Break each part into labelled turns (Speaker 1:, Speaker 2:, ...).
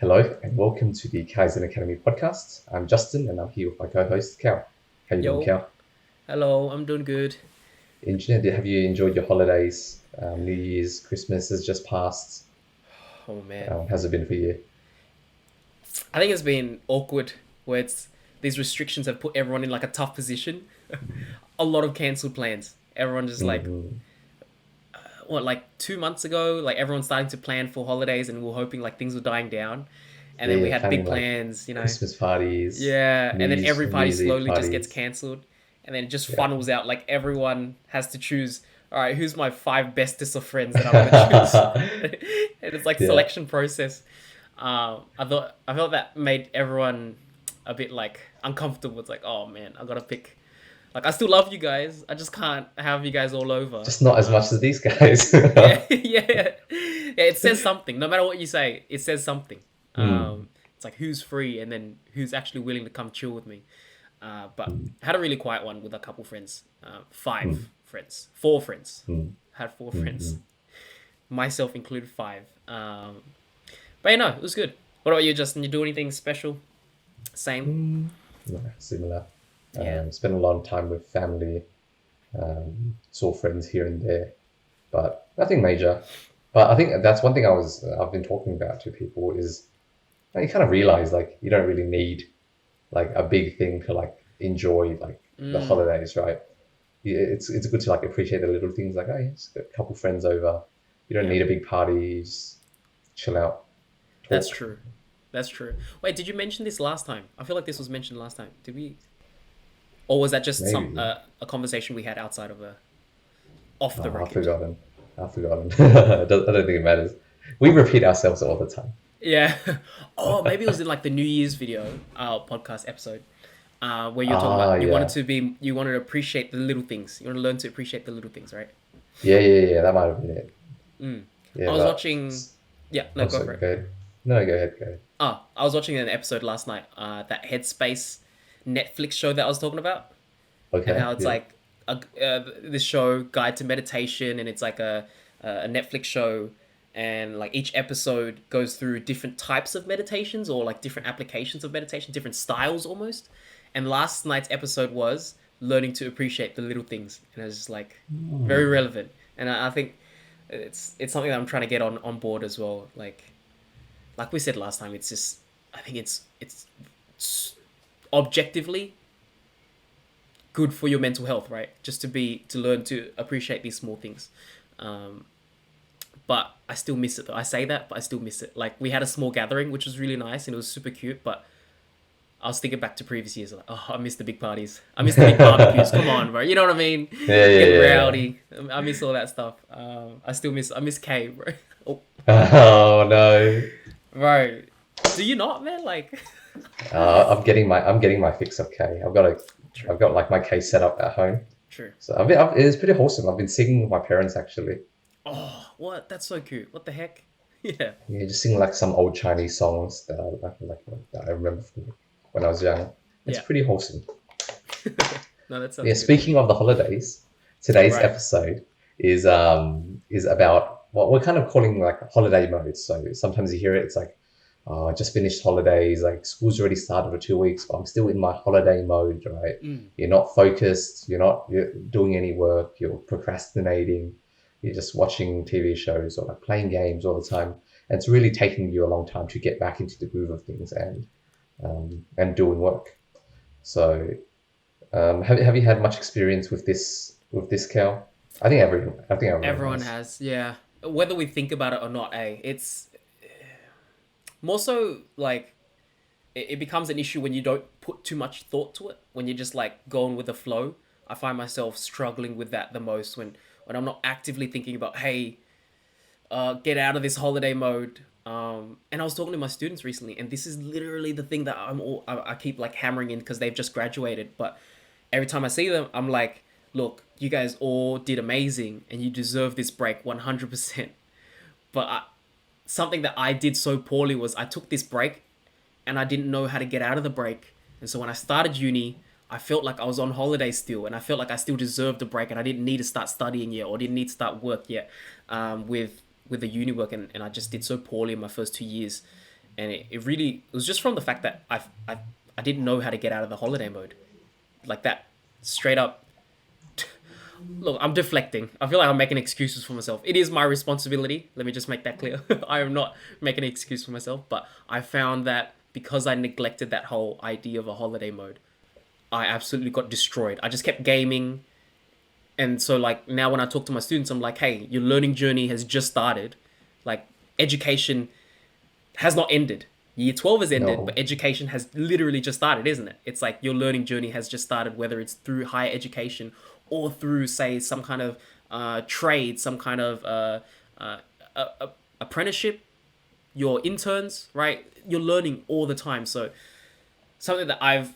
Speaker 1: Hello and welcome to the Kaizen Academy podcast. I'm Justin and I'm here with my co-host Cal. How you doing,
Speaker 2: Yo,
Speaker 1: Cal?
Speaker 2: hello, I'm doing good.
Speaker 1: Engineer, have you enjoyed your holidays? New Year's, Christmas has just passed.
Speaker 2: Oh man,
Speaker 1: How's it been for you?
Speaker 2: I think it's been awkward where it's these restrictions have put everyone in like a tough position. A lot of cancelled plans. Everyone just like
Speaker 1: Mm-hmm.
Speaker 2: what like 2 months ago, like everyone's starting to plan for holidays and we're hoping like things were dying down, and
Speaker 1: Yeah,
Speaker 2: then we
Speaker 1: yeah,
Speaker 2: had
Speaker 1: planning
Speaker 2: big
Speaker 1: like
Speaker 2: plans.
Speaker 1: Christmas parties,
Speaker 2: Yeah, and then every
Speaker 1: New
Speaker 2: party
Speaker 1: Year's Eve
Speaker 2: slowly just gets
Speaker 1: parties.
Speaker 2: cancelled, and then it just
Speaker 1: Yeah.
Speaker 2: funnels out. Like everyone has to choose. All right, who's my five bestest of friends that I'm gonna choose? And it's like
Speaker 1: Yeah.
Speaker 2: selection process. I felt that made everyone a bit like uncomfortable. It's like, oh man, I gotta pick. Like I still love you guys. I just can't have you guys all over.
Speaker 1: Just not as much as these guys.
Speaker 2: Yeah, yeah. It says something. No matter what you say, it says something.
Speaker 1: Mm,
Speaker 2: It's like who's free and then who's actually willing to come chill with me. But
Speaker 1: mm,
Speaker 2: I had a really quiet one with a couple friends.
Speaker 1: mm,
Speaker 2: Five friends, four friends.
Speaker 1: mm,
Speaker 2: Had four
Speaker 1: mm,
Speaker 2: friends,
Speaker 1: mm,
Speaker 2: myself included five. But you know, it was good. What about you, Justin? You do anything special? Same.
Speaker 1: mm. No, similar.
Speaker 2: Yeah.
Speaker 1: Spent a lot of time with family, saw friends here and there, but nothing major. But I think that's one thing I've been talking about to people is you kind of realize like you don't really need like a big thing to like enjoy like the
Speaker 2: Mm,
Speaker 1: holidays, right? It's good to like appreciate the little things like, oh, yeah, just got a couple friends over. You don't
Speaker 2: yeah.
Speaker 1: need a big party. Just chill out,
Speaker 2: That's
Speaker 1: talk.
Speaker 2: true. That's true. Wait, did you mention this last time? I feel like this was mentioned last time. Did we? Or was that just some
Speaker 1: Maybe.
Speaker 2: a conversation we had outside of a off the
Speaker 1: Oh, I've
Speaker 2: record?
Speaker 1: forgotten. I've forgotten. I don't think it matters. We repeat ourselves all the time.
Speaker 2: Yeah. Oh, maybe it was in like the New Year's video, podcast episode, where you're talking
Speaker 1: Ah,
Speaker 2: about
Speaker 1: yeah.
Speaker 2: you wanted to appreciate the little things. You want to learn to appreciate the little things, right?
Speaker 1: Yeah, yeah, yeah. That might have been it.
Speaker 2: Mm. I
Speaker 1: Yeah,
Speaker 2: was
Speaker 1: but
Speaker 2: watching. Yeah, no,
Speaker 1: I'm
Speaker 2: go
Speaker 1: sorry.
Speaker 2: for it.
Speaker 1: Go ahead. No, go ahead. Go ahead.
Speaker 2: I was watching an episode last night. That Headspace Netflix show that I was talking about, and
Speaker 1: Okay.
Speaker 2: how it's
Speaker 1: Yeah.
Speaker 2: like this show Guide to Meditation, and it's like a Netflix show, and like each episode goes through different types of meditations or like different applications of meditation, different styles almost. And last night's episode was learning to appreciate the little things, and it was just like very
Speaker 1: Hmm.
Speaker 2: relevant. And I think it's something that I'm trying to get on board as well. Like we said last time, it's just I think it's objectively good for your mental health, right? Just to learn to appreciate these small things. Um, but I still miss it though. I say that, but I still miss it. Like we had a small gathering, which was really nice and it was super cute. But I was thinking back to previous years, like, oh, I miss the big parties. I miss the big barbecues. Come on, bro. You know what I mean?
Speaker 1: Yeah, yeah,
Speaker 2: Getting
Speaker 1: yeah, yeah.
Speaker 2: rowdy. I miss all that stuff. I miss K, bro. Oh,
Speaker 1: Oh no.
Speaker 2: bro. Do you not, man? Like,
Speaker 1: I'm getting my fix of K.
Speaker 2: true,
Speaker 1: I've got like my K set up at home.
Speaker 2: true.
Speaker 1: So it's pretty wholesome. I've been singing with my parents actually.
Speaker 2: Oh, what? That's so cute. What the heck? Yeah,
Speaker 1: Yeah, just sing like some old Chinese songs that I remember from when I was young. It's
Speaker 2: yeah.
Speaker 1: pretty wholesome.
Speaker 2: No, that
Speaker 1: Yeah,
Speaker 2: sounds good.
Speaker 1: speaking of the holidays, today's
Speaker 2: Right.
Speaker 1: episode is about what we're kind of calling like holiday mode. So sometimes you hear it, it's like, oh, I just finished holidays, like school's already started for 2 weeks, but I'm still in my holiday mode, right?
Speaker 2: Mm.
Speaker 1: You're not focused, you're doing any work, you're procrastinating, you're just watching TV shows or like playing games all the time. And it's really taking you a long time to get back into the groove of things and doing work. So have you had much experience with this, Cal? I think everyone
Speaker 2: Everyone
Speaker 1: has.
Speaker 2: has, yeah. Whether we think about it or not, it's more so like it becomes an issue when you don't put too much thought to it. When you're just like going with the flow. I find myself struggling with that the most when I'm not actively thinking about, hey, get out of this holiday mode. And I was talking to my students recently, and this is literally the thing that I keep like hammering in because they've just graduated. But every time I see them, I'm like, look, you guys all did amazing, and you deserve this break 100%. But something that I did so poorly was I took this break, and I didn't know how to get out of the break. And so when I started uni, I felt like I was on holiday still, and I felt like I still deserved a break, and I didn't need to start studying yet, or didn't need to start work yet, with the uni work, and I just did so poorly in my first 2 years, and it was just from the fact that I didn't know how to get out of the holiday mode, like that, straight up. Look, I'm deflecting. I feel like I'm making excuses for myself. It is my responsibility. Let me just make that clear. I am not making an excuse for myself, but I found that because I neglected that whole idea of a holiday mode, I absolutely got destroyed. I just kept gaming. And so, like, now when I talk to my students, I'm like, hey, your learning journey has just started. Like, education has not ended. Year 12 has ended,
Speaker 1: No.
Speaker 2: but education has literally just started, isn't it? It's like your learning journey has just started, whether it's through higher education or through, say, some kind of trade, some kind of apprenticeship, your interns, right? You're learning all the time. So, something that I've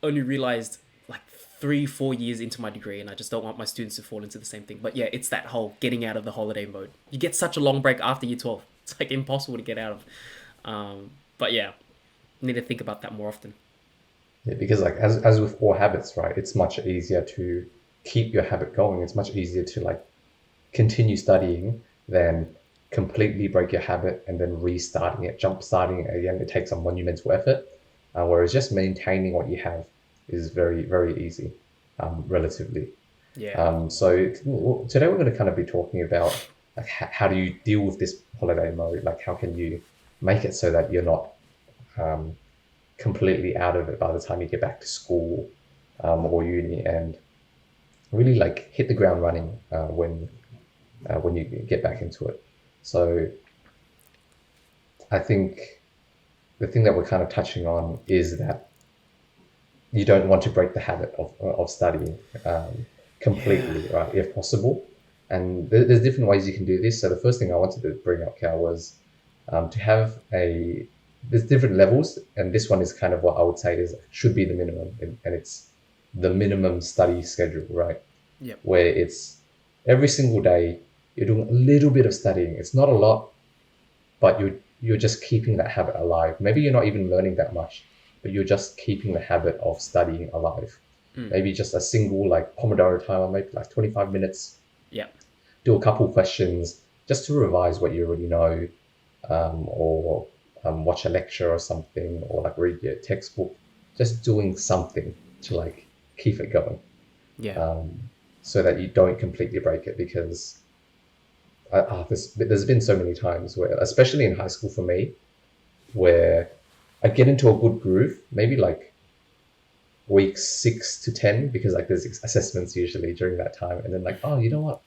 Speaker 2: only realized like 3-4 years into my degree, and I just don't want my students to fall into the same thing. But yeah, it's that whole getting out of the holiday mode. You get such a long break after year 12. It's like impossible to get out of. But yeah, need to think about that more often.
Speaker 1: Yeah, because like as with all habits, right? It's much easier to keep your habit going. It's much easier to like continue studying than completely break your habit and then restarting it, jump starting it again. It takes a monumental effort. Whereas just maintaining what you have is very, very easy, relatively.
Speaker 2: Yeah.
Speaker 1: Today we're going to kind of be talking about like how do you deal with this holiday mode? Like how can you make it so that you're not um, completely out of it by the time you get back to school or uni, and really like hit the ground running when you get back into it. So I think the thing that we're kind of touching on is that you don't want to break the habit of studying
Speaker 2: Yeah.
Speaker 1: completely, right, if possible. And there's different ways you can do this. So the first thing I wanted to bring up, Cal, was to have there's different levels, and this one is kind of what I would say is should be the minimum, and it's the minimum study schedule, right?
Speaker 2: Yep.
Speaker 1: Where it's every single day you're doing a little bit of studying. It's not a lot, but you're just keeping that habit alive. Maybe you're not even learning that much, but you're just keeping the habit of studying alive.
Speaker 2: Mm.
Speaker 1: Maybe just a single like Pomodoro timer, maybe like 25 minutes,
Speaker 2: Yep.
Speaker 1: do a couple questions just to revise what you already know, or watch a lecture or something, or like read your textbook, just doing something to like keep it going,
Speaker 2: Yeah.
Speaker 1: um, so that you don't completely break it. Because there's been so many times where, especially in high school for me, where I get into a good groove, maybe like weeks 6 to 10, because like there's assessments usually during that time, and then like, oh, you know what,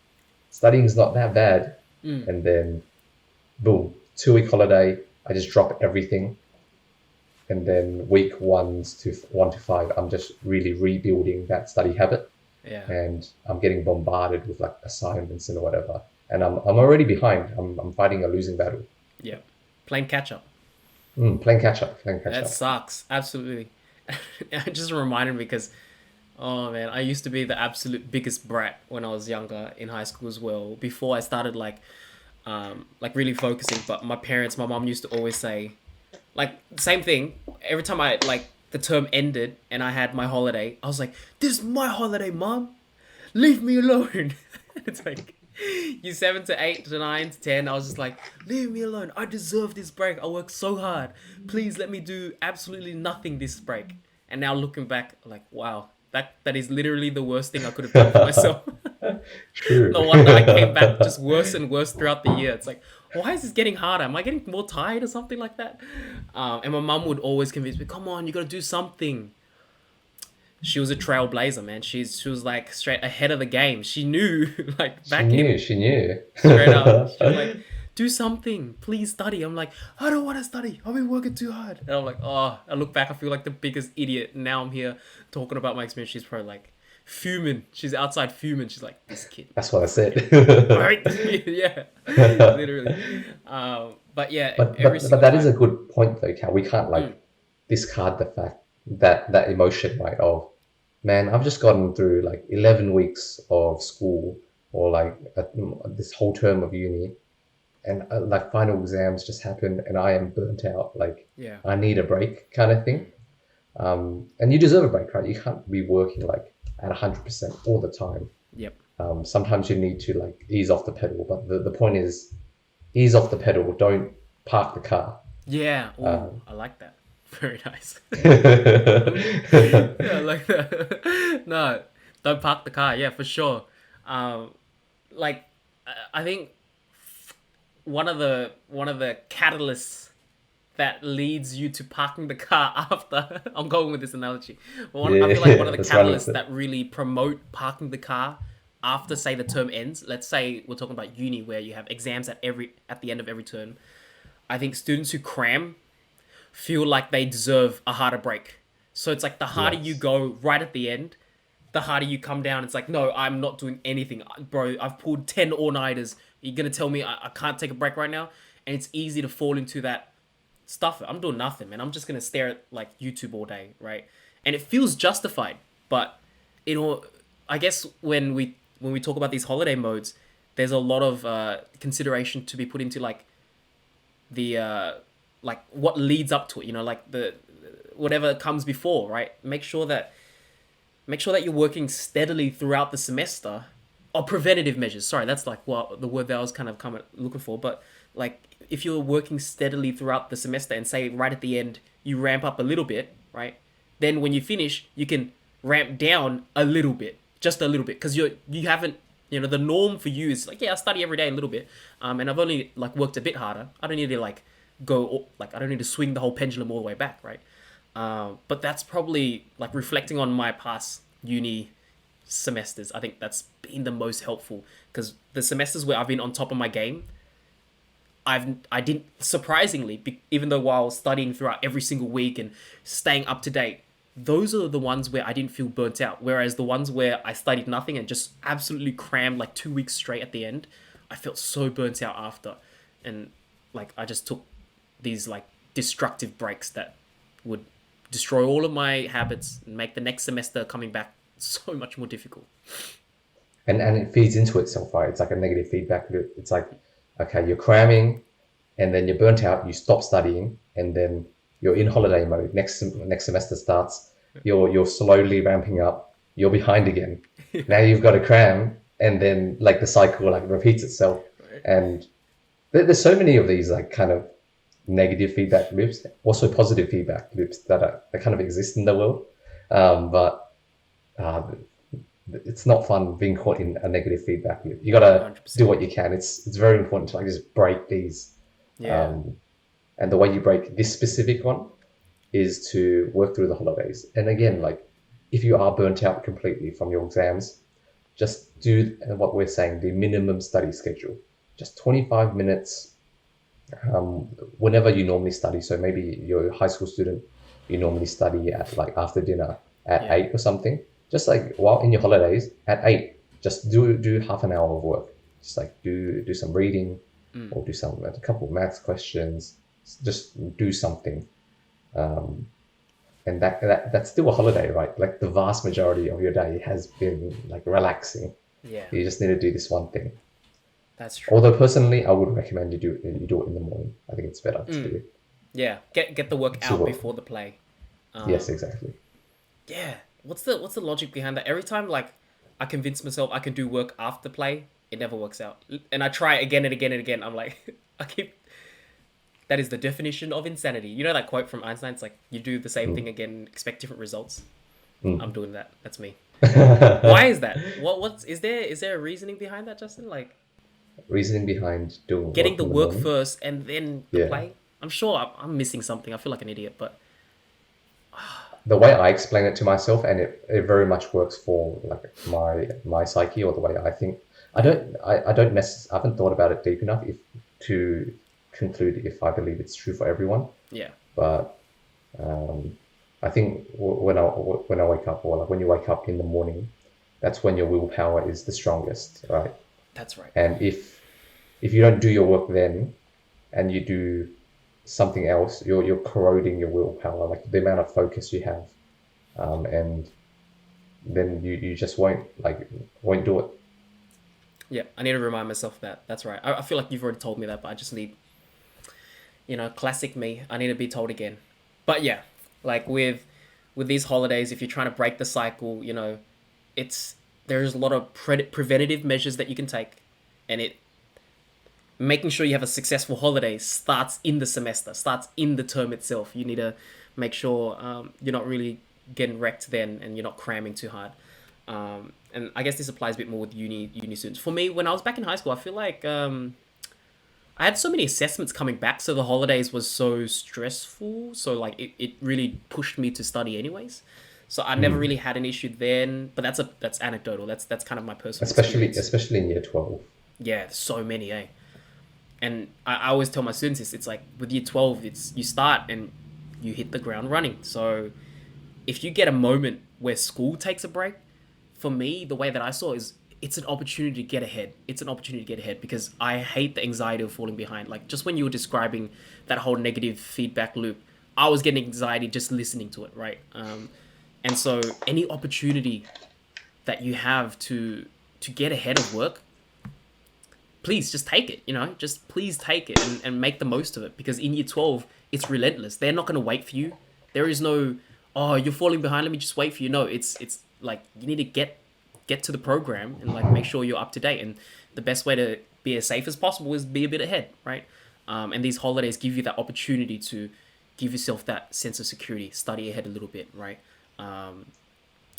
Speaker 1: studying's not that bad,
Speaker 2: Mm.
Speaker 1: and then boom, 2 week holiday, I just drop everything, and then week 1 to 5, I'm just really rebuilding that study habit,
Speaker 2: Yeah.
Speaker 1: and I'm getting bombarded with like assignments and whatever, and I'm already behind. I'm fighting a losing battle.
Speaker 2: Yep. Playing catch up.
Speaker 1: Playing catch up, playing catch
Speaker 2: That
Speaker 1: up.
Speaker 2: sucks. Absolutely. It just reminded me because, oh man, I used to be the absolute biggest brat when I was younger in high school as well. Before I started like really focusing. But my mom used to always say, like same thing. Every time I like the term ended and I had my holiday, I was like, "This is my holiday, mom. Leave me alone." It's like you 7 to 8 to 9 to 10. I was just like, leave me alone. I deserve this break. I worked so hard. Please let me do absolutely nothing this break. And now looking back, like, wow, that is literally the worst thing I could have done for myself.
Speaker 1: True.
Speaker 2: No wonder I came back just worse and worse throughout the year. It's like, why is this getting harder? Am I getting more tired or something like that? And my mum would always convince me, come on, you gotta do something. She was a trailblazer, man. She was like straight ahead of the game. She knew, like
Speaker 1: She
Speaker 2: back
Speaker 1: knew,
Speaker 2: in
Speaker 1: she knew.
Speaker 2: straight up. She was like, do something, please study. I'm like, I don't want to study. I've been working too hard. And I'm like, oh, I look back, I feel like the biggest idiot. Now I'm here talking about my experience. She's probably like fuming. She's outside fuming. She's like, this kid.
Speaker 1: That's what I said.
Speaker 2: Right? Yeah, literally. But yeah, every
Speaker 1: But
Speaker 2: single
Speaker 1: that is a
Speaker 2: time.
Speaker 1: good point though, Cal. We can't
Speaker 2: Mm,
Speaker 1: like discard the fact that that emotion, right? Of man, I've just gotten through like 11 weeks of school, or like this whole term of uni, and like final exams just happened, and I am burnt out. Like
Speaker 2: yeah.
Speaker 1: I need a break, kind of thing.
Speaker 2: Mm,
Speaker 1: And you deserve a break, right? You can't be working like at 100% all the time.
Speaker 2: yep.
Speaker 1: Sometimes you need to like ease off the pedal, but the point is ease off the pedal. Don't park the car.
Speaker 2: Yeah. Oh,
Speaker 1: Um,
Speaker 2: I like that. Very nice.
Speaker 1: yeah,
Speaker 2: Yeah, I like that. No, don't park the car. Yeah, for sure. Um, like I think one of the catalysts that leads you to parking the car after I'm going with this analogy. I feel like one of the
Speaker 1: let's run with
Speaker 2: catalysts
Speaker 1: it.
Speaker 2: that really promote parking the car after say the term ends. Let's say we're talking about uni where you have exams at the end of every term. I think students who cram feel like they deserve a harder break. So it's like the harder you
Speaker 1: Yes.
Speaker 2: go right at the end, the harder you come down. It's like, no, I'm not doing anything. Bro, I've pulled 10 all-nighters. You're going to tell me I can't take a break right now? And it's easy to fall into that stuff. I'm doing nothing, man. I'm just going to stare at like YouTube all day, right? And it feels justified. But, I guess when we talk about these holiday modes, there's a lot of consideration to be put into the like what leads up to it, like the whatever comes before, right? Make sure that you're working steadily throughout the semester. Or preventative measures, sorry, that's like what the word that I was kind of looking for. But like if you're working steadily throughout the semester and say right at the end you ramp up a little bit, right? Then when you finish you can ramp down a little bit, just a little bit, because you haven't, the norm for you is like, yeah, I study every day a little bit, and I've only like worked a bit harder. I don't need to like I don't need to swing the whole pendulum all the way back, right? But that's probably like reflecting on my past uni semesters. I think that's been the most helpful because the semesters where I've been on top of my game, I didn't, surprisingly, even though while studying throughout every single week and staying up to date, those are the ones where I didn't feel burnt out. Whereas the ones where I studied nothing and just absolutely crammed like 2 weeks straight at the end, I felt so burnt out after, and like I just took these like destructive breaks that would destroy all of my habits and make the next semester coming back so much more difficult.
Speaker 1: And it feeds into itself, right? It's like a negative feedback loop. It's like, okay, you're cramming, and then you're burnt out. You stop studying, and then you're in holiday mode. Next semester starts. You're slowly ramping up. You're behind again. Now you've got to cram, and then like the cycle like repeats itself.
Speaker 2: Right.
Speaker 1: And there's so many of these like kind of negative feedback loops, also positive feedback loops that kind of exist in the world. But uh, it's not fun being caught in a negative feedback loop. You got to do
Speaker 2: 100%.
Speaker 1: what you can. It's very important to like just break these.
Speaker 2: Yeah.
Speaker 1: Um, and the way you break this specific one is to work through the holidays. And again, like if you are burnt out completely from your exams, just do what we're saying, the minimum study schedule. Just 25 minutes um, whenever you normally study. So maybe you're a high school student, you normally study at like after dinner at
Speaker 2: Yeah.
Speaker 1: 8 or something. Just like while in your holidays at 8, just do half an hour of work. Just like do some reading
Speaker 2: Mm.
Speaker 1: or do some a couple of maths questions. Just do something. Um, and that's still a holiday, right? Like the vast majority of your day has been like relaxing.
Speaker 2: Yeah.
Speaker 1: You just need to do this one thing.
Speaker 2: That's true.
Speaker 1: Although personally, I would recommend you do it in the morning. I think it's better to do
Speaker 2: Mm.
Speaker 1: it.
Speaker 2: Yeah. Get the work
Speaker 1: To
Speaker 2: out
Speaker 1: work.
Speaker 2: before the play.
Speaker 1: Yes,
Speaker 2: Um.
Speaker 1: exactly.
Speaker 2: Yeah. What's the logic behind that? Every time like I convince myself I can do work after play, it never works out. And I try again and again and again. I'm like, I keep. That is the definition of insanity. You know that quote from Einstein? It's like you do the same
Speaker 1: Mm.
Speaker 2: thing again, expect different results. I'm
Speaker 1: Mm.
Speaker 2: doing that. That's me. Why is that? What's is there a reasoning behind that, Justin? Like
Speaker 1: Reasoning behind doing
Speaker 2: getting
Speaker 1: work
Speaker 2: the
Speaker 1: in the
Speaker 2: work
Speaker 1: morning.
Speaker 2: first and then the
Speaker 1: Yeah.
Speaker 2: play. I'm sure I'm missing something. I feel like an idiot, but
Speaker 1: The way I explain it to myself, and it very much works for like my psyche or the way I think. I haven't thought about it deep enough if to conclude if I believe it's true for everyone.
Speaker 2: yeah,
Speaker 1: But um, I think when I wake up, or like when you wake up in the morning, that's when your willpower is the strongest, right?
Speaker 2: that's right.
Speaker 1: And if you don't do your work then, and you do something else, you're corroding your willpower, like the amount of focus you have, and then you just won't do it.
Speaker 2: Yeah, I need to remind myself of that. That's right. I feel like you've already told me that, but I just need, classic me. I need to be told again. But yeah, like with these holidays, if you're trying to break the cycle, it's there's a lot of preventative measures that you can take, and making sure you have a successful holiday starts in the semester, starts in the term itself. You need to make sure you're not really getting wrecked then, and you're not cramming too hard. And I guess this applies a bit more with uni students. For me, when I was back in high school, I feel like I had so many assessments coming back, so the holidays was so stressful. So like it really pushed me to study anyways. So I never really had an issue then, but that's anecdotal. That's kind of my personal experience.
Speaker 1: Especially in year 12.
Speaker 2: Yeah, so many, eh? And I always tell my students this. It's like with year 12, it's you start and you hit the ground running. So if you get a moment where school takes a break, for me, the way that I saw it is it's an opportunity to get ahead. It's an opportunity to get ahead because I hate the anxiety of falling behind. Like just when you were describing that whole negative feedback loop, I was getting anxiety just listening to it, right? And so any opportunity that you have to get ahead of work, please just take it, just please take it and make the most of it, because in year 12 it's relentless. They're not going to wait for you. There is no, oh, you're falling behind, let me just wait for you. No, it's like you need to get to the program and like make sure you're up to date, and the best way to be as safe as possible is be a bit ahead, right? And these holidays give you that opportunity to give yourself that sense of security, study ahead a little bit, right?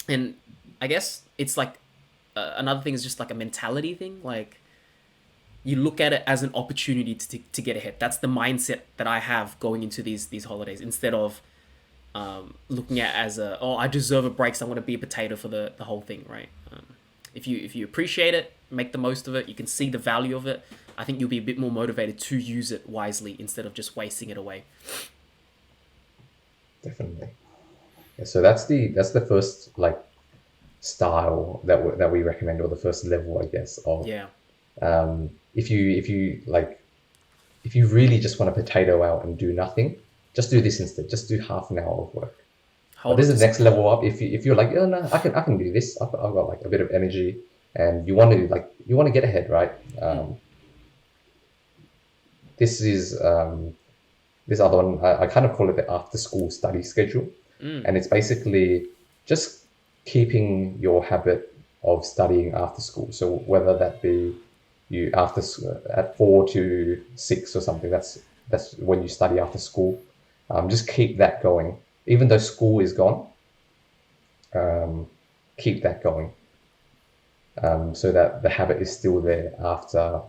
Speaker 2: And I guess it's like another thing is just like a mentality thing. Like you look at it as an opportunity to get ahead. That's the mindset that I have going into these holidays, instead of looking at it as I deserve a break, so I'm going to be a potato for the whole thing, right? If you appreciate it, make the most of it, you can see the value of it, I think you'll be a bit more motivated to use it wisely instead of just wasting it away.
Speaker 1: Definitely. Yeah, so that's the first like style that we recommend, or the first level, I guess, of
Speaker 2: Yeah.
Speaker 1: if you really just want to potato out and do nothing, just do this instead. Just do half an hour of work. But
Speaker 2: Hold
Speaker 1: this
Speaker 2: on
Speaker 1: is
Speaker 2: to
Speaker 1: the next
Speaker 2: something.
Speaker 1: level up. If you're like, oh no, I can do this. I've got like a bit of energy, and you want to get ahead, right? This is this other one. I kind of call it the after school study schedule, and it's basically just keeping your habit of studying after school. So whether that be you at 4 to 6 or something, that's when you study after school. Just keep that going, even though school is gone. um, Keep that going, so that the habit is still there after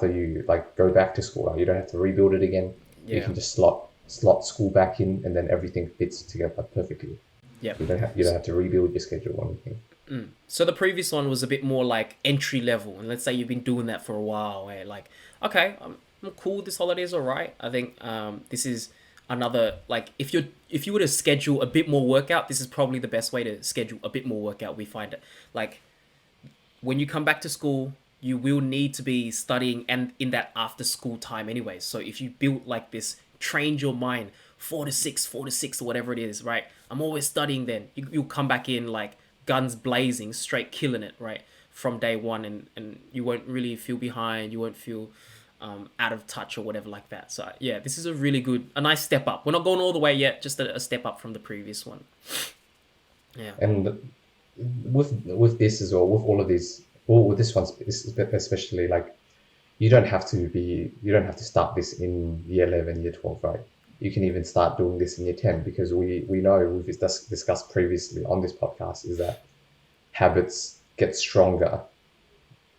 Speaker 1: you like go back to school. Like, you don't have to rebuild it again. You
Speaker 2: Yeah.
Speaker 1: can just slot school back in, and then everything fits together perfectly.
Speaker 2: Yep.
Speaker 1: You don't have to rebuild your schedule or anything.
Speaker 2: So the previous one was a bit more like entry level, and let's say you've been doing that for a while. Like, okay, I'm cool. This holiday is alright. I think this is another, like, if you were to schedule a bit more workout, this is probably the best way to schedule a bit more workout. We find it like when you come back to school, you will need to be studying and in that after school time anyway. So if you build like this, train your mind 4 to 6 or whatever it is, right? I'm always studying then. You'll come back in like guns blazing, straight killing it, right? From day one, and you won't really feel behind. You won't feel out of touch or whatever like that. So yeah, this is a nice step up. We're not going all the way yet, just a step up from the previous one. Yeah.
Speaker 1: And with this as well, with all of these, or with this one especially, like you don't have to start this in year 11, year 12, right? You can even start doing this in year 10, because we know we've discussed previously on this podcast is that habits get stronger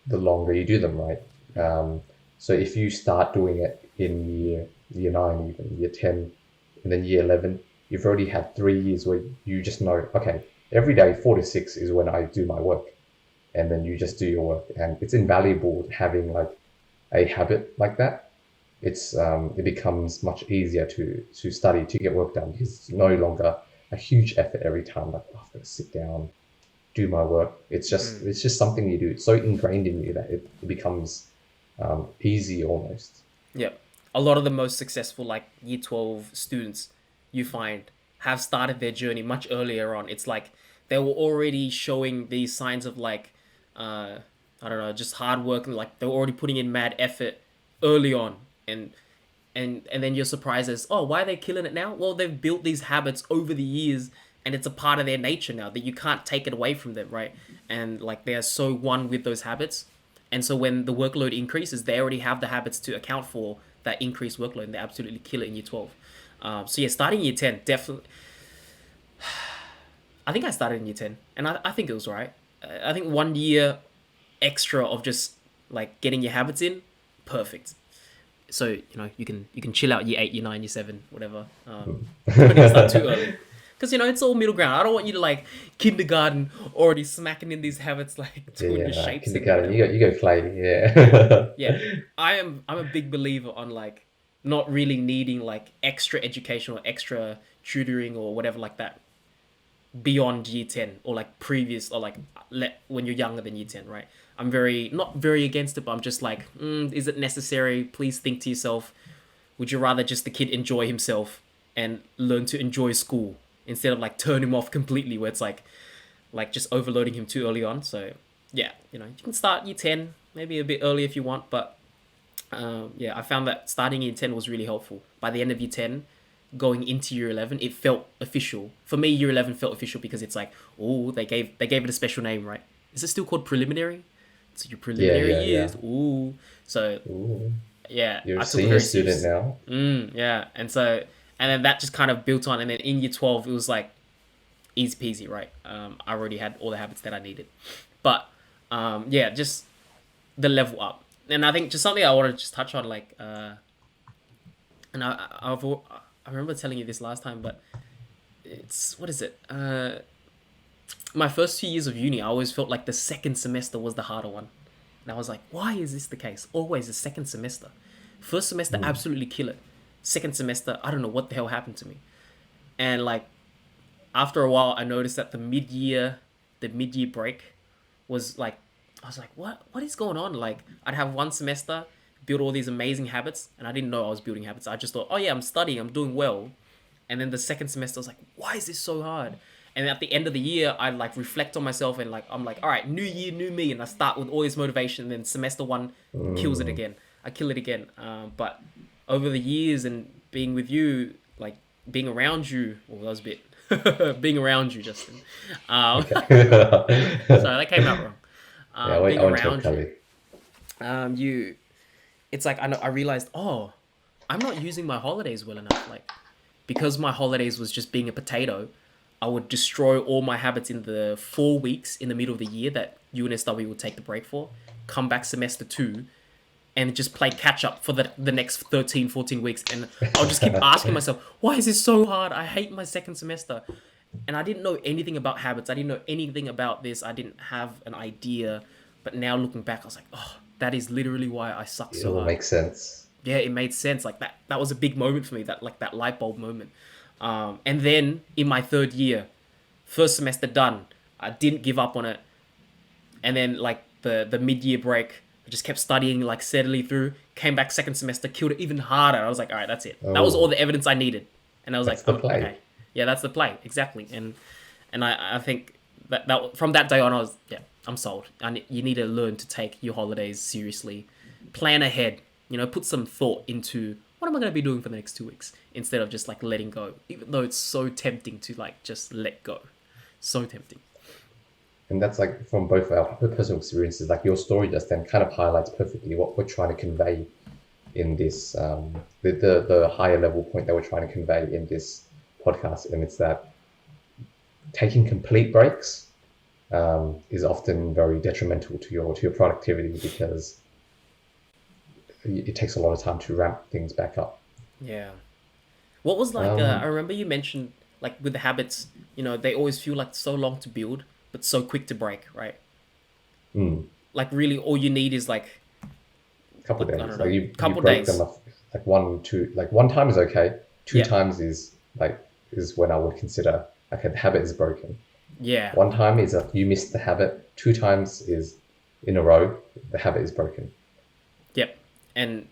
Speaker 1: the longer you do them, right? So if you start doing it in year 9, even year 10, and then year 11, you've already had 3 years where you just know, okay, every day 4 to 6 is when I do my work, and then you just do your work, and it's invaluable having like a habit like that. It becomes much easier to study, to get work done, because it's no longer a huge effort every time. Like, oh, I've got to sit down, do my work. It's just something you do. It's so ingrained in you that it becomes easy almost.
Speaker 2: Yep. A lot of the most successful like year 12 students you find have started their journey much earlier on. It's like they were already showing these signs of like I don't know, just hard work, and like they were already putting in mad effort early on, and and then you're surprised as, oh, why are they killing it now? Well, they've built these habits over the years, and it's a part of their nature now that you can't take it away from them, right? And like they are so one with those habits. And so when the workload increases, they already have the habits to account for that increased workload, and they absolutely kill it in year 12. So yeah, starting year 10, definitely. I think I started in year 10, and I think it was right. I think 1 year extra of just like getting your habits in, perfect. So you can chill out year 8, year 9, year 7, whatever. Don't need to start too early. Because it's all middle ground. I don't want you to like kindergarten already smacking in these habits, like
Speaker 1: Yeah,
Speaker 2: doing
Speaker 1: yeah,
Speaker 2: the
Speaker 1: no,
Speaker 2: shapes and
Speaker 1: kindergarten.
Speaker 2: whatever.
Speaker 1: You go play.
Speaker 2: Yeah,
Speaker 1: Yeah.
Speaker 2: yeah. I'm a big believer on like not really needing like extra education or extra tutoring or whatever like that beyond year 10 or like previous or like when you're younger than year 10, right? I'm very not very against it, but I'm just like, is it necessary? Please think to yourself, would you rather just the kid enjoy himself and learn to enjoy school instead of like turn him off completely where it's like just overloading him too early on? So yeah, you can start year 10 maybe a bit early if you want, but yeah, I found that starting year 10 was really helpful. By the end of year 10, going into year 11, it felt official. For me, year 11 felt official because it's like, oh, they gave it a special name, right? Is it still called preliminary? So your
Speaker 1: Yeah,
Speaker 2: preliminary
Speaker 1: yeah, yeah.
Speaker 2: years. Ooh. So
Speaker 1: Ooh,
Speaker 2: yeah,
Speaker 1: you're a
Speaker 2: I took it
Speaker 1: senior
Speaker 2: very
Speaker 1: student
Speaker 2: seriously.
Speaker 1: now.
Speaker 2: Yeah, and then that just kind of built on, and then in year 12, it was like easy peasy, right? I already had all the habits that I needed, but yeah, just the level up, and I think just something I want to just touch on, like, and I remember telling you this last time, but it's what is it? My first 2 years of uni, I always felt like the second semester was the harder one. And I was like, why is this the case? Always the second semester. First semester,
Speaker 1: Mm.
Speaker 2: absolutely kill it. Second semester, I don't know what the hell happened to me. And like after a while, I noticed that the mid-year break was like, I was like, what is going on? Like I'd have one semester, build all these amazing habits, and I didn't know I was building habits. I just thought, oh yeah, I'm studying, I'm doing well. And then the second semester, I was like, why is this so hard? And at the end of the year, I like reflect on myself and like I'm like, all right, new year, new me, and I start with all this motivation. And then semester one kills it
Speaker 1: Mm.
Speaker 2: again. I kill it again. But over the years and being with you, like being around you, well, that was a bit being around you, Justin.
Speaker 1: Okay.
Speaker 2: Sorry, that came out wrong.
Speaker 1: Yeah,
Speaker 2: Being
Speaker 1: I went to a
Speaker 2: around you,
Speaker 1: Cali.
Speaker 2: you, it's like I realized, oh, I'm not using my holidays well enough. Like because my holidays was just being a potato, I would destroy all my habits in the 4 weeks in the middle of the year that UNSW would take the break for, come back semester two, and just play catch up for the next 13, 14 weeks. And I'll just keep asking myself, why is this so hard? I hate my second semester. And I didn't know anything about habits. I didn't know anything about this. I didn't have an idea. But now looking back, I was like, oh, that is literally why I suck
Speaker 1: It
Speaker 2: so
Speaker 1: all
Speaker 2: hard.
Speaker 1: makes sense.
Speaker 2: Yeah, it made sense. Like that was a big moment for me. That light bulb moment. And then in my third year, first semester done, I didn't give up on it. And then like the mid year break, I just kept studying like steadily through. Came back second semester, killed it even harder. I was like, all right, that's it. That was all
Speaker 1: Oh,
Speaker 2: the evidence I needed. And I was like,
Speaker 1: that's the
Speaker 2: I'm
Speaker 1: play.
Speaker 2: okay. Yeah, that's the play exactly. And I think that from that day on, I was yeah, I'm sold. You need to learn to take your holidays seriously, plan ahead. Put some thought into what am I going to be doing for the next 2 weeks instead of just like letting go. Even though it's so tempting to like just let go, so tempting.
Speaker 1: And that's like from both our personal experiences. Like your story just then kind of highlights perfectly what we're trying to convey in this the higher level point that we're trying to convey in this podcast, and it's that taking complete breaks is often very detrimental to your productivity because it takes a lot of time to ramp things back up.
Speaker 2: Yeah. What was like? I
Speaker 1: Um,
Speaker 2: remember you mentioned like with the habits. They always feel like so long to build, but so quick to break, right?
Speaker 1: mm,
Speaker 2: Like really, all you need is
Speaker 1: couple
Speaker 2: like I
Speaker 1: days,
Speaker 2: don't
Speaker 1: like
Speaker 2: know,
Speaker 1: you
Speaker 2: couple
Speaker 1: break them
Speaker 2: days.
Speaker 1: off like one, two, like one time is okay. Two
Speaker 2: Yeah,
Speaker 1: times is when I would consider okay, the habit is broken.
Speaker 2: yeah,
Speaker 1: One time is if you missed the habit. Two times is in a row, the habit is broken.
Speaker 2: yep. And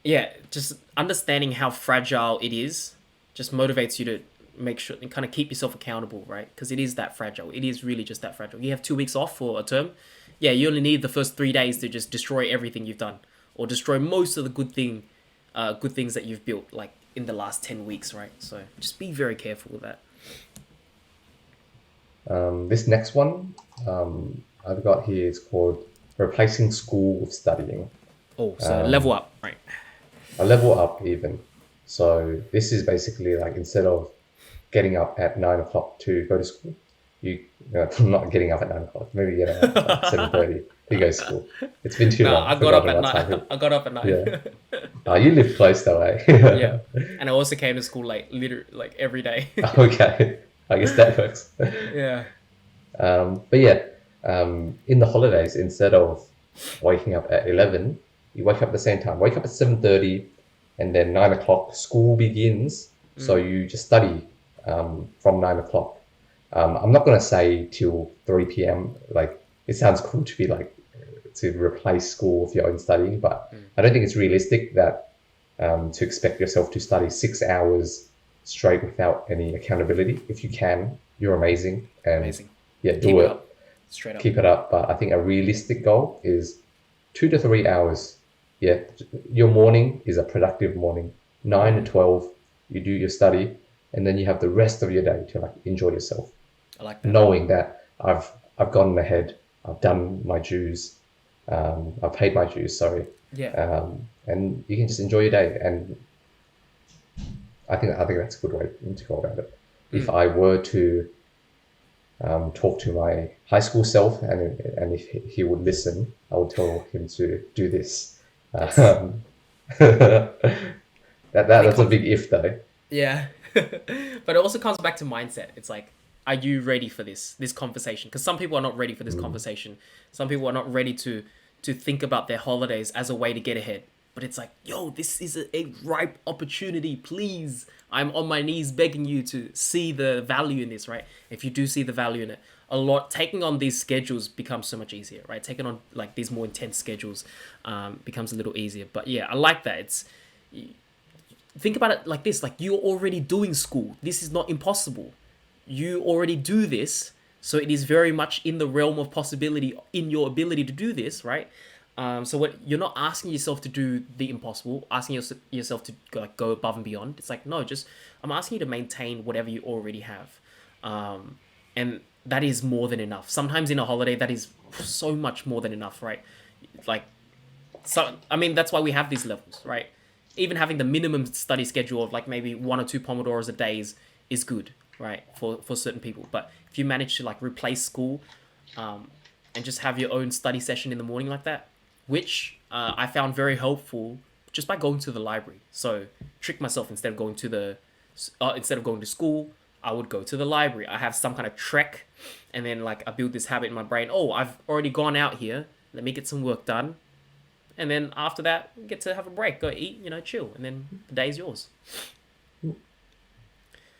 Speaker 2: yeah, just understanding how fragile it is just motivates you to make sure and kind of keep yourself accountable, right? Because it is that fragile. It is really just that fragile. You have 2 weeks off for a term. Yeah, you only need the first 3 days to just destroy everything you've done, or destroy most of the good things that you've built, like in the last 10 weeks, right? So just be very careful with that.
Speaker 1: This next one I've got here is called replacing school with studying.
Speaker 2: Oh, so level
Speaker 1: Um,
Speaker 2: up, right?
Speaker 1: a level up even. So this is basically like instead of getting up at 9 o'clock to go to school, not getting up at 9 o'clock, maybe getting up at like 7:30 to go to school. It's been too
Speaker 2: Nah,
Speaker 1: long.
Speaker 2: I
Speaker 1: I've
Speaker 2: got up
Speaker 1: forgotten
Speaker 2: at
Speaker 1: what
Speaker 2: nine.
Speaker 1: time it.
Speaker 2: I got up at
Speaker 1: Yeah.
Speaker 2: 9.
Speaker 1: You live close though,
Speaker 2: Yeah,
Speaker 1: eh?
Speaker 2: and I also came to school like literally like every day.
Speaker 1: Okay. I guess that works.
Speaker 2: Yeah.
Speaker 1: But yeah, in the holidays, instead of waking up at 11, you wake up at the same time. Wake up at 7:30, and then 9 o'clock school begins. So
Speaker 2: Mm.
Speaker 1: you just study from 9 o'clock. I'm not gonna say till 3 p.m. Like it sounds cool to be like to replace school with your own studying, but
Speaker 2: Mm.
Speaker 1: I don't think it's realistic that to expect yourself to study 6 hours straight without any accountability. If you can, you're amazing, and
Speaker 2: Amazing.
Speaker 1: yeah,
Speaker 2: Keep
Speaker 1: do
Speaker 2: it
Speaker 1: it,
Speaker 2: up. Straight up.
Speaker 1: keep it up. But I think a realistic goal is 2 to 3 hours. Yeah, your morning is a productive morning. 9 to 12, you do your study, and then you have the rest of your day to like enjoy yourself,
Speaker 2: I like that.
Speaker 1: knowing that I've gone ahead, I've done my dues, I've paid my dues. Sorry,
Speaker 2: Yeah.
Speaker 1: and you can just enjoy your day. And I think that's a good way to go about it. If
Speaker 2: Mm.
Speaker 1: I were to talk to my high school self, and if he would listen, I would tell him to do this.
Speaker 2: Yes.
Speaker 1: That
Speaker 2: And it
Speaker 1: that's a
Speaker 2: comes.
Speaker 1: big if though.
Speaker 2: Yeah. But it also comes back to mindset. It's like, are you ready for this conversation? Because some people are not ready for this conversation. Some people are not ready to think about their holidays as a way to get ahead. But it's like, yo, this is a ripe opportunity. Please, I'm on my knees begging you to see the value in this, right? If you do see the value in it, taking on these schedules becomes so much easier, right? Taking on like these more intense schedules becomes a little easier. But yeah, I like that. It's think about it like this: like you're already doing school. This is not impossible. You already do this, so it is very much in the realm of possibility in your ability to do this, right? So what you're not asking yourself to do the impossible, asking yourself to go above and beyond. It's like, no, just I'm asking you to maintain whatever you already have, and that is more than enough. Sometimes in a holiday, that is so much more than enough, right? Like, so I mean that's why we have these levels, right? Even having the minimum study schedule of like maybe 1 or 2 pomodoros a day is good, right? For certain people. But if you manage to like replace school, and just have your own study session in the morning like that, which I found very helpful just by going to the library. So trick myself, instead of going to school, I would go to the library. I have some kind of trek, and then like I build this habit in my brain. Oh, I've already gone out here. Let me get some work done, and then after that, get to have a break, go eat, chill, and then the day's yours.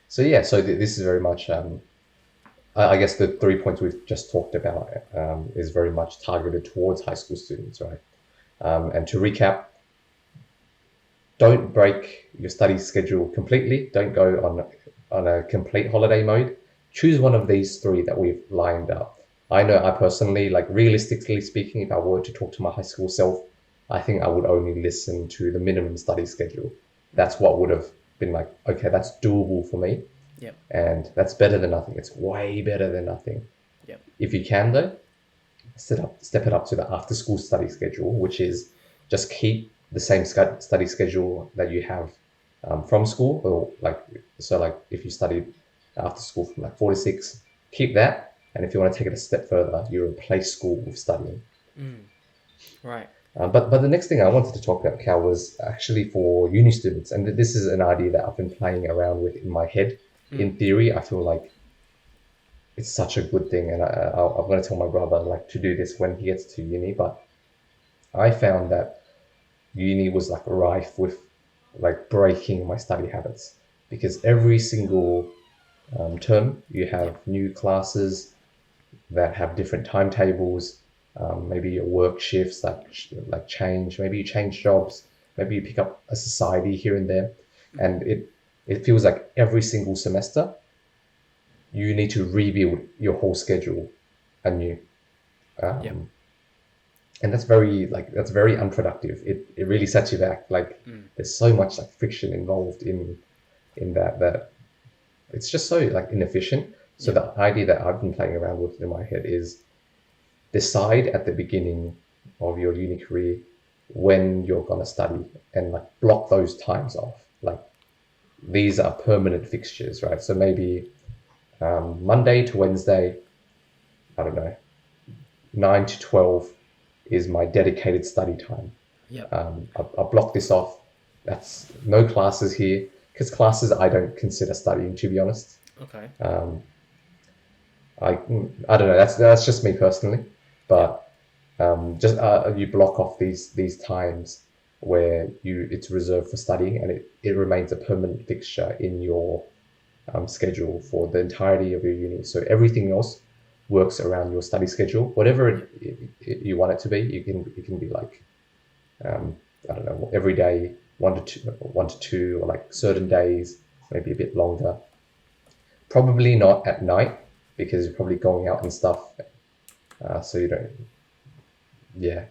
Speaker 1: So yeah, so this is very much. I guess the 3 points we've just talked about is very much targeted towards high school students, right? And to recap, don't break your study schedule completely. Don't go on a complete holiday mode. Choose one of these three that we've lined up. I know I personally, like realistically speaking, if I were to talk to my high school self, I think I would only listen to the minimum study schedule. That's what would have been like, okay, that's doable for me.
Speaker 2: Yep.
Speaker 1: And that's better than nothing. It's way better than nothing.
Speaker 2: Yep.
Speaker 1: If you can though, step it up to the after school study schedule, which is just keep the same study schedule that you have from school, or like if you studied after school from like 4 to 6, keep that. And if you want to take it a step further, you replace school with studying.
Speaker 2: Right.
Speaker 1: But the next thing I wanted to talk about, Cal, was actually for uni students, and this is an idea that I've been playing around with in my head. In theory, I feel like it's such a good thing, and I'm going to tell my brother like to do this when he gets to uni. But I found that uni was like rife with like breaking my study habits, because every single term you have new classes that have different timetables. Maybe your work shifts like change. Maybe you change jobs. Maybe you pick up a society here and there, and it feels like every single semester you need to rebuild your whole schedule anew.
Speaker 2: Yep.
Speaker 1: And that's very unproductive. It really sets you back. Like there's so much like friction involved in that it's just so like inefficient. So the idea that I've been playing around with in my head is decide at the beginning of your uni career when you're gonna study and like block those times off. Like these are permanent fixtures, right? So maybe Monday to Wednesday, I don't know, 9 to 12 is my dedicated study time.
Speaker 2: Yep.
Speaker 1: I block this off. That's no classes here because classes I don't consider studying, to be honest.
Speaker 2: Okay.
Speaker 1: I don't know. That's just me personally,
Speaker 2: Yep.
Speaker 1: but just you block off these times where it's reserved for studying, and it remains a permanent fixture in your schedule for the entirety of your uni. So everything else works around your study schedule, whatever
Speaker 2: Yep.
Speaker 1: you want it to be. You can be like I don't know, every day 1 to 2, or like certain days maybe a bit longer. Probably not at night because you're probably going out and stuff. So you don't, yeah.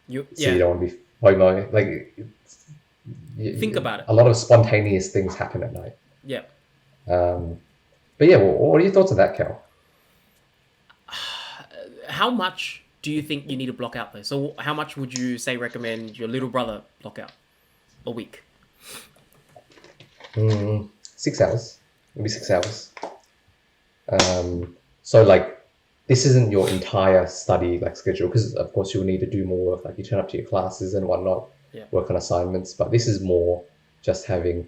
Speaker 2: You
Speaker 1: So you
Speaker 2: yeah.
Speaker 1: don't want to be FOMO. Like
Speaker 2: Think about it.
Speaker 1: a lot of spontaneous things happen at night.
Speaker 2: Yep.
Speaker 1: But yeah, what are your thoughts on that, Cal?
Speaker 2: How much do you think you need to block out though? So how much would you say recommend your little brother block out a week?
Speaker 1: 6 hours, maybe 6 hours. So like this isn't your entire study like schedule because of course you'll need to do more work. Like you turn up to your classes and whatnot,
Speaker 2: Yeah.
Speaker 1: work on assignments. But this is more just having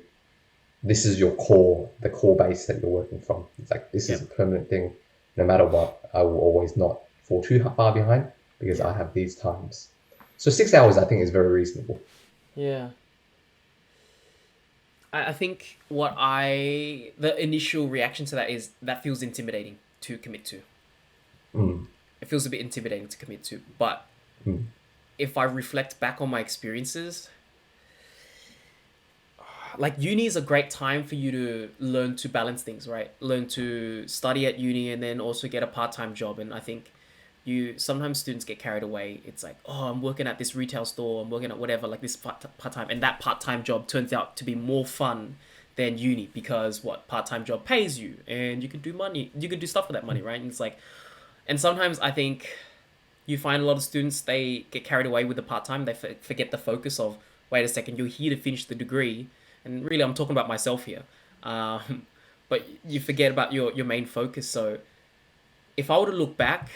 Speaker 1: this is your core, the core base that you're working from. It's like this is
Speaker 2: Yep.
Speaker 1: a permanent thing. No matter what, I will always not fall too far behind because
Speaker 2: Yeah.
Speaker 1: I have these times. So 6 hours, I think, is very reasonable.
Speaker 2: Yeah. I think the initial reaction to that is that feels intimidating to commit to. It feels a bit intimidating to commit to. But if I reflect back on my experiences, like uni is a great time for you to learn to balance things, right? Learn to study at uni and then also get a part-time job. And I think sometimes students get carried away. It's like, oh, I'm working at this retail store, I'm working at whatever, like this part-time, and that part-time job turns out to be more fun than uni because what part-time job pays you and you can do stuff with that money, right? And it's like, and sometimes I think you find a lot of students, they get carried away with the part-time, they forget the focus of, wait a second, you're here to finish the degree, and really I'm talking about myself here, but you forget about your main focus. So if I were to look back,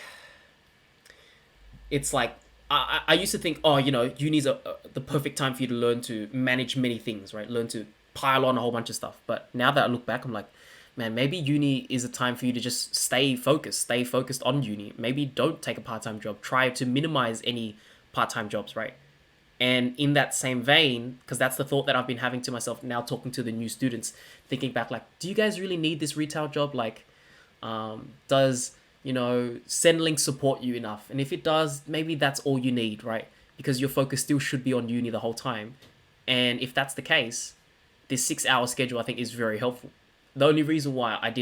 Speaker 2: it's like I used to think, oh, uni's the perfect time for you to learn to manage many things, right? Learn to pile on a whole bunch of stuff. But now that I look back, I'm like, man, maybe uni is a time for you to just stay focused on uni. Maybe don't take a part-time job. Try to minimize any part-time jobs, right? And in that same vein, because that's the thought that I've been having to myself now, talking to the new students, thinking back, like, do you guys really need this retail job? Like, does Centrelink support you enough? And if it does, maybe that's all you need, right? Because your focus still should be on uni the whole time. And if that's the case, this 6-hour schedule I think is very helpful. The only reason why I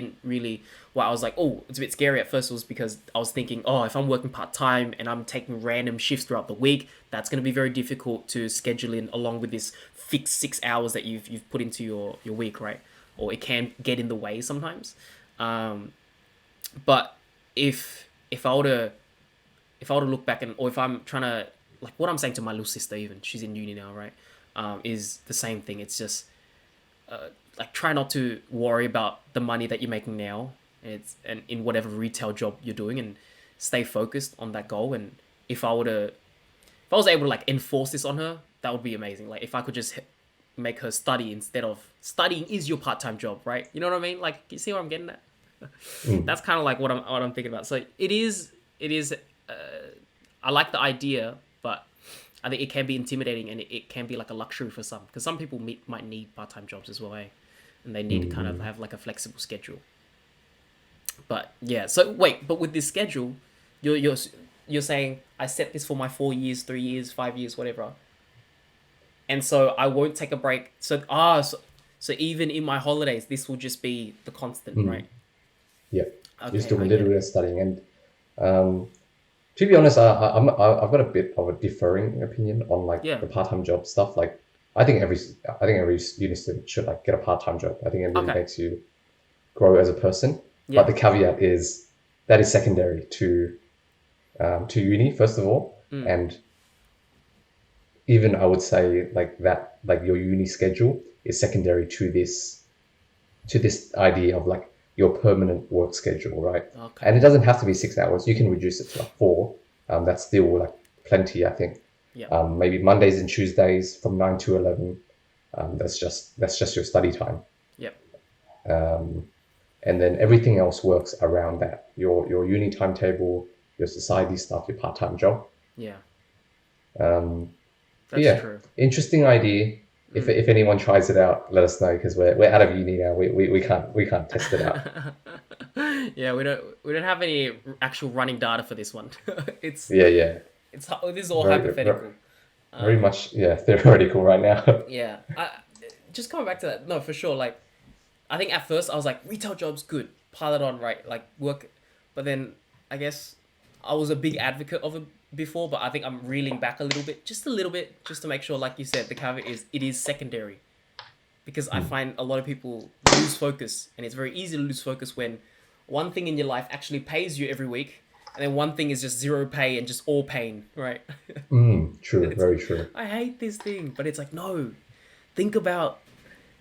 Speaker 2: was like, oh, it's a bit scary at first was because I was thinking, oh, if I'm working part-time and I'm taking random shifts throughout the week, that's going to be very difficult to schedule in along with this fixed 6 hours that you've put into your week, right? Or it can get in the way sometimes. But if I were to look back, or if I'm trying to, like, what I'm saying to my little sister, even she's in uni now, right, is the same thing. It's just like, try not to worry about the money that you're making now, and in whatever retail job you're doing, and stay focused on that goal. And if I was able to like enforce this on her, that would be amazing. Like if I could just make her study instead of studying is your part-time job, right? You know what I mean? Like, you see where I'm getting at? That's kind of like what I'm thinking about. So it is. I like the idea, but I think it can be intimidating, and it can be like a luxury for some, because some people might need part-time jobs as well, eh? And they need to kind of have like a flexible schedule. But yeah, so wait, but with this schedule, you're saying I set this for my 4 years, 3 years, 5 years, whatever, and so I won't take a break. So even in my holidays, this will just be the constant, right?
Speaker 1: Yeah,
Speaker 2: Okay,
Speaker 1: just doing
Speaker 2: I
Speaker 1: a
Speaker 2: get
Speaker 1: little
Speaker 2: it.
Speaker 1: bit of studying. And to be honest, I've got a bit of a differing opinion on like
Speaker 2: Yeah.
Speaker 1: the part-time job stuff. Like I think every uni student should like get a part-time job. I think it really
Speaker 2: Okay.
Speaker 1: makes you grow as a person.
Speaker 2: Yeah.
Speaker 1: But the caveat is that is secondary to uni, first of all. And even I would say like that, like your uni schedule is secondary to this idea of like your permanent work schedule, right? And
Speaker 2: Okay.
Speaker 1: it doesn't have to be 6 hours. You can reduce it to like four. That's still like plenty, I think.
Speaker 2: Yep.
Speaker 1: Maybe Mondays and Tuesdays from 9 to 11. That's just your study time,
Speaker 2: Yep.
Speaker 1: and then everything else works around that. Your uni timetable, your society stuff, your part time job.
Speaker 2: Yeah.
Speaker 1: Um, but
Speaker 2: That's
Speaker 1: yeah,
Speaker 2: true.
Speaker 1: interesting idea.
Speaker 2: Mm.
Speaker 1: If anyone tries it out, let us know because we're out of uni now. We can't test it out.
Speaker 2: Yeah, we don't have any actual running data for this one. it's
Speaker 1: Yeah, yeah.
Speaker 2: it's this is all
Speaker 1: Very, very,
Speaker 2: hypothetical.
Speaker 1: very
Speaker 2: Um,
Speaker 1: much, yeah, theoretical right now.
Speaker 2: yeah, just coming back to that. No, for sure. Like, I think at first I was like, retail jobs good, pile it on, right? Like work, but then I guess I was a big advocate of it before, but I think I'm reeling back a little bit, just to make sure, like you said, the caveat is it is secondary because I find a lot of people lose focus, and it's very easy to lose focus when one thing in your life actually pays you every week, and then one thing is just zero pay and just all pain, right?
Speaker 1: True,
Speaker 2: It's
Speaker 1: very true.
Speaker 2: I hate this thing, but it's like no, think about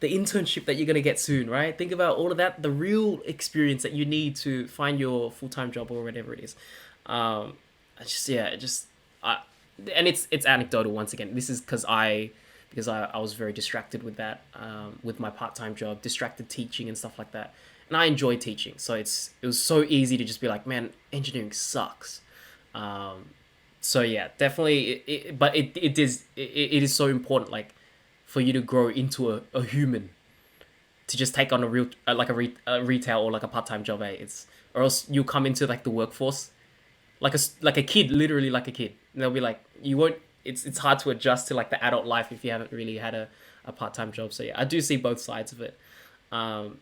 Speaker 2: the internship that you're gonna get soon, right? Think about all of that, the real experience that you need to find your full time job or whatever it is. I just yeah, it just I and it's anecdotal once again. This is because I was very distracted with that with my part time job, distracted teaching and stuff like that. And I enjoy teaching, so it was so easy to just be like, man, engineering sucks. Um, so yeah, definitely. But it is so important, like for you to grow into a human to just take on a real like a retail or like a part time job. It's or else you come into like the workforce like a kid, literally like a kid. And they'll be like, you won't. It's hard to adjust to like the adult life if you haven't really had a part time job. So yeah, I do see both sides of it. Um,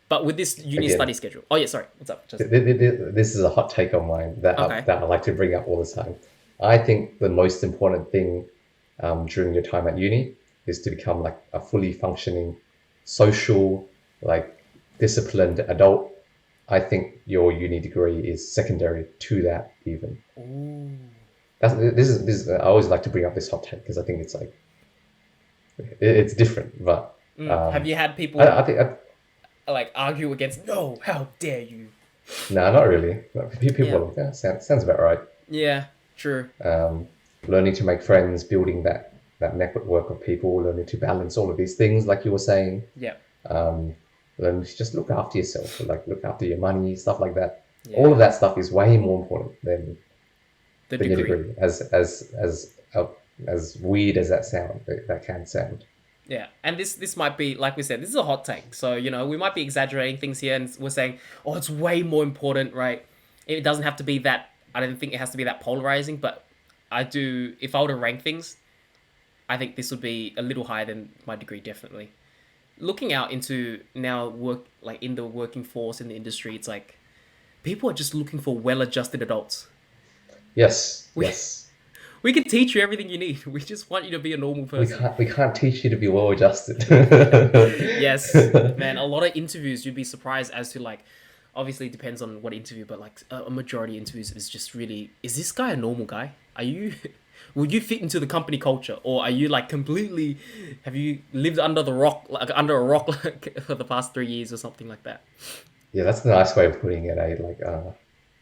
Speaker 2: but with this uni study
Speaker 1: Again,
Speaker 2: schedule. Oh yeah, sorry. What's up? Just
Speaker 1: this is a hot take on mine
Speaker 2: okay.
Speaker 1: that I like to bring up all the time. I think the most important thing during your time at uni is to become like a fully functioning, social, like disciplined adult. I think your uni degree is secondary to that even.
Speaker 2: Ooh.
Speaker 1: This is I always like to bring up this hot take because I think it's like it's different, but
Speaker 2: Have you had
Speaker 1: I
Speaker 2: people
Speaker 1: think
Speaker 2: like argue against? No, how dare you?
Speaker 1: no, not really. No,
Speaker 2: Yeah.
Speaker 1: people are like, sounds about right.
Speaker 2: Yeah. True.
Speaker 1: Um, Learning to make friends, building that network of people, learning to balance all of these things, like you were saying.
Speaker 2: Yeah.
Speaker 1: Um, Learning to just look after yourself, like look after your money, stuff like that. All of
Speaker 2: Yeah.
Speaker 1: that stuff is way more important
Speaker 2: The
Speaker 1: than your
Speaker 2: degree.
Speaker 1: degree, as weird as that sound that can sound.
Speaker 2: Yeah, and this might be like we said, this is a hot take. So we might be exaggerating things here, and we're saying, oh, it's way more important, right? It doesn't have to be that. I don't think it has to be that polarizing, but I do. If I were to rank things, I think this would be a little higher than my degree, definitely. Looking out into now work like in the working force in the industry, it's like people are just looking for well-adjusted adults.
Speaker 1: Yes,
Speaker 2: We
Speaker 1: yes.
Speaker 2: we can teach you everything you need. We just want you to be a normal person.
Speaker 1: We can't teach you to be well adjusted.
Speaker 2: Yes, man. A lot of interviews, you'd be surprised as to like, obviously it depends on what interview, but like a majority of interviews is just really, is this guy a normal guy? Are you, will you fit into the company culture, or are you like completely, have you lived under the rock, like under a rock, like for the past 3 years or something like that?
Speaker 1: Yeah, that's a nice way of putting it. Like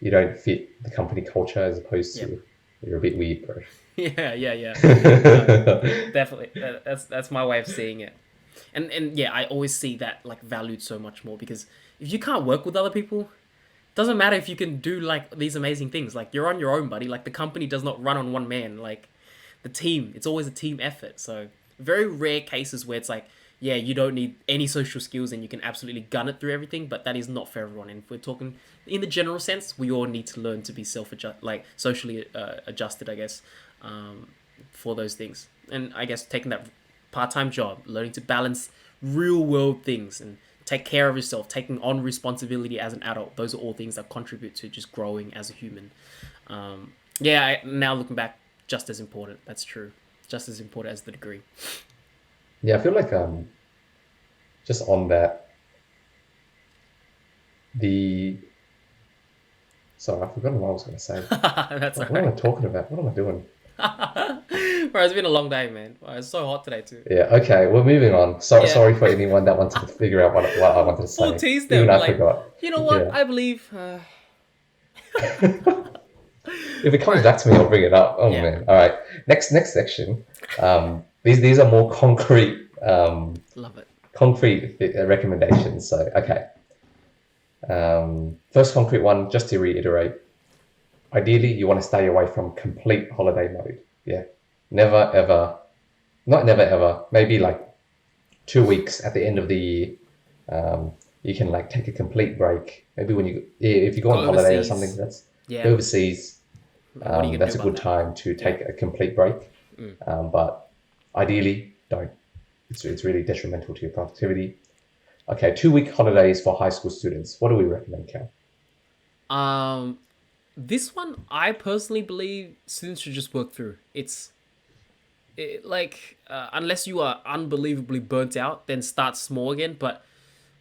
Speaker 1: you don't fit the company culture as opposed
Speaker 2: Yep.
Speaker 1: to you're a bit weird, bro.
Speaker 2: Yeah, yeah, yeah. No, definitely. That's my way of seeing it. And yeah, I always see that like valued so much more because if you can't work with other people, doesn't matter if you can do like these amazing things. Like you're on your own, buddy. Like the company does not run on one man. Like the team, it's always a team effort. So very rare cases where it's like, yeah, you don't need any social skills and you can absolutely gun it through everything. But that is not for everyone. And if we're talking in the general sense, we all need to learn to be like socially adjusted, I guess, um, for those things. And I guess taking that part-time job, learning to balance real world things and take care of yourself, taking on responsibility as an adult. Those are all things that contribute to just growing as a human. Yeah, now looking back, just as important. That's true. Just as important as the degree.
Speaker 1: Yeah, I feel like just on that the sorry, I've forgotten what I was going to say.
Speaker 2: That's all
Speaker 1: What am I
Speaker 2: right.
Speaker 1: talking about? What am I doing?
Speaker 2: Bro, it's been a long day, man. Bro, it's so hot today too.
Speaker 1: Yeah. Okay. We're moving on. So
Speaker 2: Yeah.
Speaker 1: sorry for anyone that wanted to figure out what I wanted to
Speaker 2: Full
Speaker 1: say.
Speaker 2: tease
Speaker 1: Even
Speaker 2: them.
Speaker 1: I
Speaker 2: Like,
Speaker 1: forgot.
Speaker 2: you know what?
Speaker 1: Yeah.
Speaker 2: I believe.
Speaker 1: If it comes
Speaker 2: Right.
Speaker 1: back to me, I'll bring it up. Oh
Speaker 2: Yeah.
Speaker 1: man. All right. Next section. These are more concrete
Speaker 2: Love it.
Speaker 1: recommendations. So okay. First concrete one, just to reiterate, ideally you want to stay away from complete holiday mode. Yeah. Never ever, not never ever, maybe like 2 weeks at the end of the year. You can like take a complete break. Maybe when you, if you go
Speaker 2: Go
Speaker 1: on holiday or something,
Speaker 2: overseas.
Speaker 1: that's go
Speaker 2: Yeah.
Speaker 1: overseas.
Speaker 2: What are you gonna do
Speaker 1: That's a
Speaker 2: about
Speaker 1: good
Speaker 2: that?
Speaker 1: time to
Speaker 2: Yeah.
Speaker 1: take a complete break. But ideally, don't. It's really detrimental to your productivity. Okay, 2 week holidays for high school students. What do we recommend, Cal?
Speaker 2: Um, this one I personally believe students should just work through. Unless you are unbelievably burnt out, then start small again. But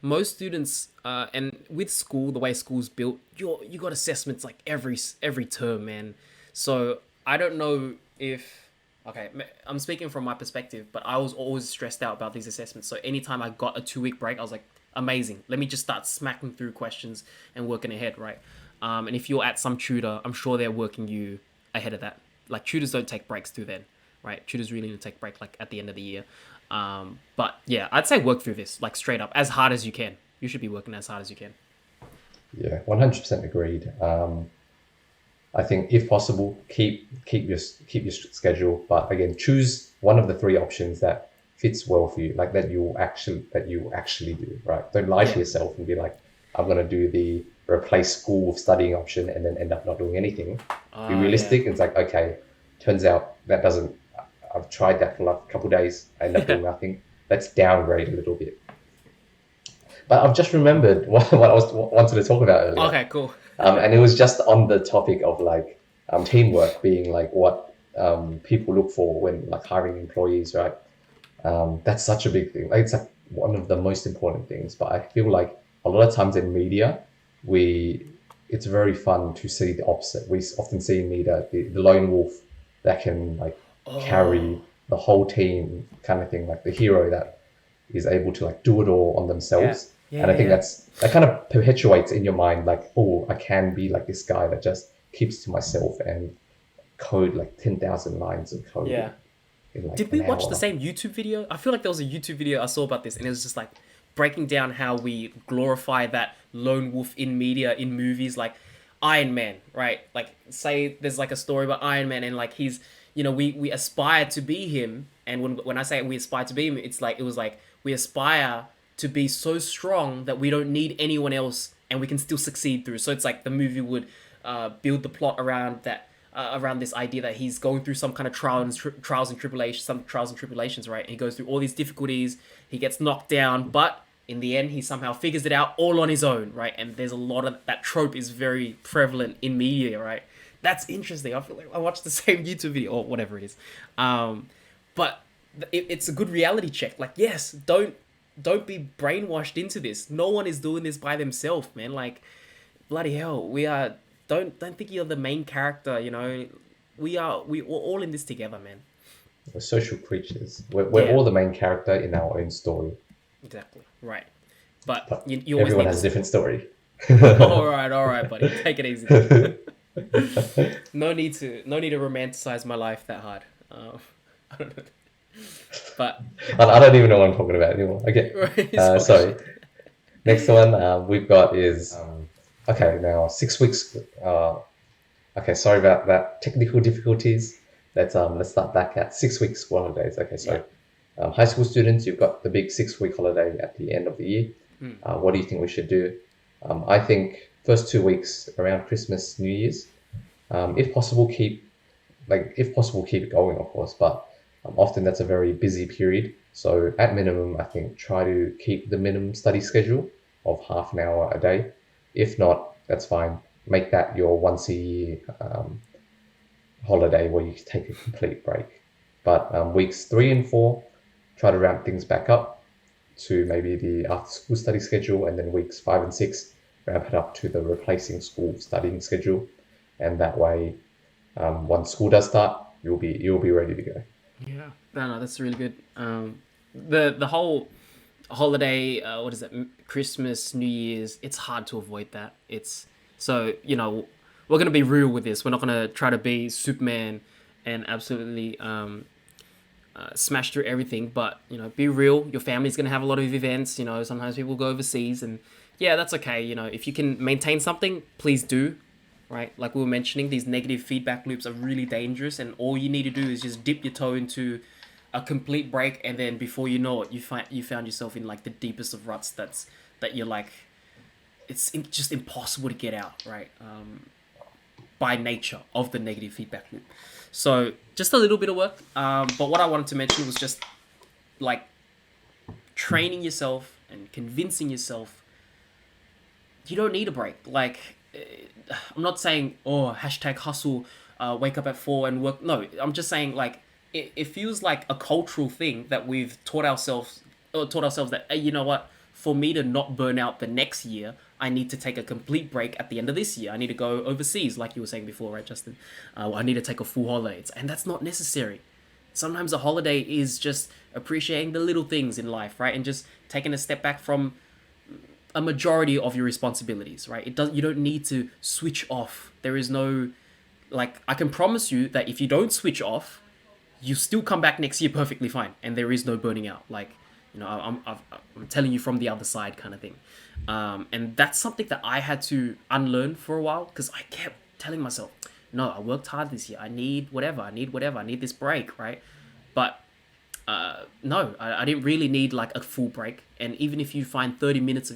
Speaker 2: most students, and with school, the way school's built, you got assessments like every term, man. So I don't know if okay, I'm speaking from my perspective, but I was always stressed out about these assessments. So anytime I got a 2 week break, I was like, amazing. Let me just start smacking through questions and working ahead, right? And if you're at some tutor, I'm sure they're working you ahead of that. Like tutors don't take breaks too then, right? Tutors really need to take break like at the end of the year. But yeah, I'd say work through this like straight up as hard as you can. You should be working as hard as you can.
Speaker 1: Yeah, 100% agreed. I think if possible, keep your schedule, but again, choose one of the three options that fits well for you, like that you actually do, right? Don't lie to
Speaker 2: Yeah.
Speaker 1: yourself and be like, I'm gonna do the replace school with studying option and then end up not doing anything. Be
Speaker 2: Yeah.
Speaker 1: realistic. It's like, okay, turns out that doesn't. I've tried that for like a couple of days. I end up
Speaker 2: Yeah.
Speaker 1: doing nothing. Let's downgrade a little bit. But I've just remembered what I was wanted to talk about earlier.
Speaker 2: Okay. Cool.
Speaker 1: And it was just on the topic of like teamwork being like what people look for when like hiring employees, right? That's such a big thing. Like, it's like one of the most important things. But I feel like a lot of times in media, we it's very fun to see the opposite. We often see in media the lone wolf that can like
Speaker 2: Oh.
Speaker 1: carry the whole team, kind of thing, like the hero that is able to like do it all on
Speaker 2: Yeah.
Speaker 1: themselves.
Speaker 2: Yeah.
Speaker 1: And I
Speaker 2: Yeah.
Speaker 1: think
Speaker 2: Yeah.
Speaker 1: that kind of perpetuates in your mind like, oh, I can be like this guy that just keeps to myself and code like 10,000 lines of code
Speaker 2: Yeah.
Speaker 1: in like
Speaker 2: Did we
Speaker 1: an
Speaker 2: watch the
Speaker 1: hour.
Speaker 2: same YouTube video? I feel like there was a YouTube video I saw about this, and it was just like breaking down how we glorify that lone wolf in media, in movies, like Iron Man, right? Like, say there's like a story about Iron Man, and like we aspire to be him, and when I say we aspire to be him, it's like it was like we aspire to be so strong that we don't need anyone else, and we can still succeed through. So it's like the movie would build the plot around that around this idea that he's going through some kind of trials and tribulations, some trials and tribulations, right? And he goes through all these difficulties. He gets knocked down, but in the end, he somehow figures it out all on his own, right? And there's a lot of that trope is very prevalent in media, right? That's interesting. I feel like I watched the same YouTube video or whatever it is, but it's a good reality check. Like, yes, don't be brainwashed into this. No one is doing this by themselves, man. Like, bloody hell, we are. Don't think you're the main character. We're all in this together, man.
Speaker 1: We're social creatures. We're
Speaker 2: Yeah,
Speaker 1: all the main character in our own story,
Speaker 2: exactly. Right, but
Speaker 1: but
Speaker 2: you always
Speaker 1: everyone
Speaker 2: need
Speaker 1: has a
Speaker 2: to.
Speaker 1: different story.
Speaker 2: All right, buddy. Take it easy. No need to romanticize my life that hard. I don't know, but
Speaker 1: And I don't even know what I'm talking about anymore. Okay,
Speaker 2: oh
Speaker 1: sorry.
Speaker 2: shit.
Speaker 1: Next one we've got is okay. Now 6 weeks. Okay, sorry about that. Technical difficulties. Let's start back at 6 weeks school holidays. Okay,
Speaker 2: Yeah.
Speaker 1: so high school students, you've got the big 6 week holiday at the end of the year. What do you think we should do? I think first 2 weeks around Christmas, New Year's. If possible, keep it going, of course. But often that's a very busy period. So at minimum, I think try to keep the minimum study schedule of half an hour a day. If not, that's fine. Make that your once a year holiday where you take a complete break. But weeks 3 and 4, try to ramp things back up to maybe the after school study schedule, and then weeks 5 and 6, ramp it up to the replacing school studying schedule. And that way, once school does start, you'll be ready to go.
Speaker 2: Yeah. No, that's really good. The whole holiday, what is it? Christmas, New Year's. It's hard to avoid that. It's so we're gonna be real with this. We're not gonna try to be Superman and absolutely smash through everything. But be real. Your family's gonna have a lot of events. Sometimes people go overseas, and yeah, that's okay. If you can maintain something, please do. Right, like we were mentioning, these negative feedback loops are really dangerous, and all you need to do is just dip your toe into a complete break, and then before you know it, you found yourself in like the deepest of ruts. That you're like, just impossible to get out. Right, by nature of the negative feedback loop. So just a little bit of work. But what I wanted to mention was just like training yourself and convincing yourself you don't need a break. Like, I'm not saying, oh, hashtag hustle, wake up at 4 and work. No, I'm just saying, like, it feels like a cultural thing that we've taught ourselves that, hey, you know what? For me to not burn out the next year, I need to take a complete break at the end of this year. I need to go overseas, like you were saying before, right, Justin? I need to take a full holiday. And that's not necessary. Sometimes a holiday is just appreciating the little things in life, right? And just taking a step back from a majority of your responsibilities, right? You don't need to switch off. There is no, like, I can promise you that if you don't switch off, you still come back next year perfectly fine, and there is no burning out. Like, I'm telling you from the other side, kind of thing. And that's something that I had to unlearn for a while, because I kept telling myself, no, I worked hard this year. I need whatever. I need this break, right? But no, I didn't really need like a full break. And even if you find 30 minutes